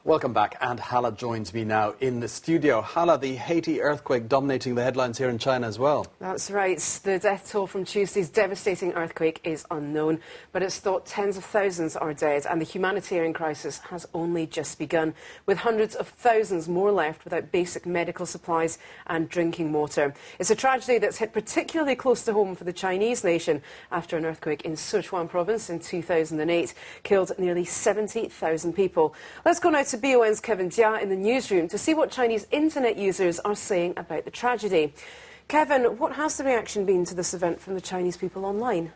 Welcome back, and Hala joins me now in the studio. Hala, the Haiti earthquake dominating the headlines here in China as well. That's right. The death toll from Tuesday's devastating earthquake is unknown, but it's thought tens of thousands are dead, and the humanitarian crisis has only just begun, with hundreds of thousands more left without basic medical supplies and drinking water. It's a tragedy that's hit particularly close to home for the Chinese nation after an earthquake in Sichuan province in 2008 killed nearly 70,000 people. Let's go now to BON's Kevin Jia in the newsroom to see what Chinese internet users are saying about the tragedy. Kevin, what has the reaction been to this event from the Chinese people online?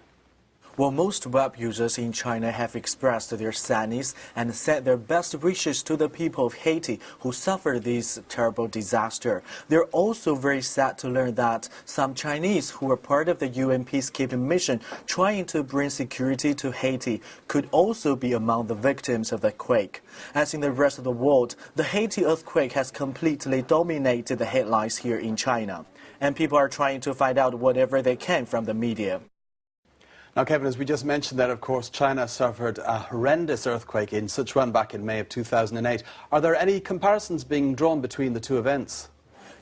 Well, most web users in China have expressed their sadness and sent their best wishes to the people of Haiti who suffered this terrible disaster. They're also very sad to learn that some Chinese who were part of the UN peacekeeping mission trying to bring security to Haiti could also be among the victims of the quake. As in the rest of the world, the Haiti earthquake has completely dominated the headlines here in China, and people are trying to find out whatever they can from the media. Now, Kevin, as we just mentioned that, of course, China suffered a horrendous earthquake in Sichuan back in May of 2008. Are there any comparisons being drawn between the two events?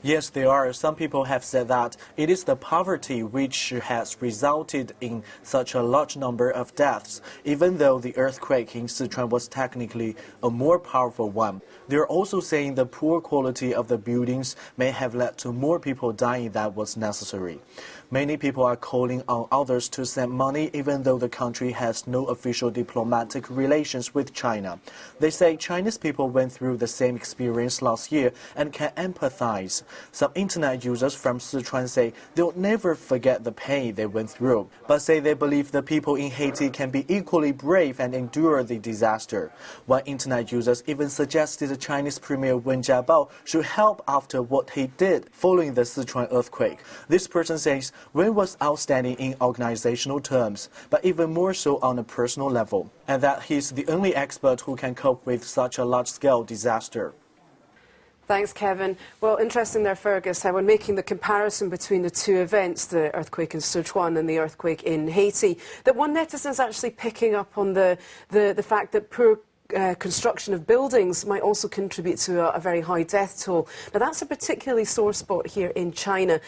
Yes, there are. Some people have said that it is the poverty which has resulted in such a large number of deaths, even though the earthquake in Sichuan was technically a more powerful one. They're also saying the poor quality of the buildings may have led to more people dying than was necessary. Many people are calling on others to send money even though the country has no official diplomatic relations with China. They say Chinese people went through the same experience last year and can empathize. Some internet users from Sichuan say they'll never forget the pain they went through, but say they believe the people in Haiti can be equally brave and endure the disaster. One internet users even suggested the Chinese Premier Wen Jiabao should help after what he did following the Sichuan earthquake. This person says Wen was outstanding in organizational terms, but even more so on a personal level, and that he's the only expert who can cope with such a large-scale disaster. Thanks, Kevin. Well, interesting there, Fergus, how when making the comparison between the two events, the earthquake in Sichuan and the earthquake in Haiti, that one netizen is actually picking up on the fact that poor construction of buildings might also contribute to a very high death toll. Now, that's a particularly sore spot here in China,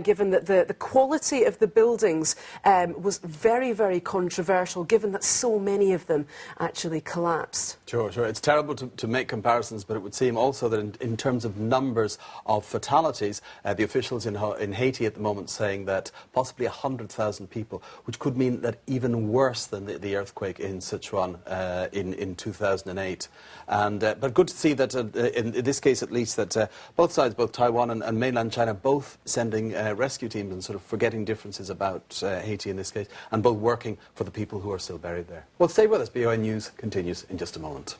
given that the quality of the buildings was very, very controversial, given that so many of them actually collapsed. Sure. It's terrible to make comparisons, but it would seem also that in terms of numbers of fatalities, the officials in Haiti at the moment saying that possibly 100,000 people, which could mean that even worse than the earthquake in Sichuan in 2008. But good to see that in this case at least that both sides, both Taiwan and mainland China, both sending rescue teams and sort of forgetting differences about Haiti in this case, and both working for the people who are still buried there. Well, stay with us. BON News continues in just a moment.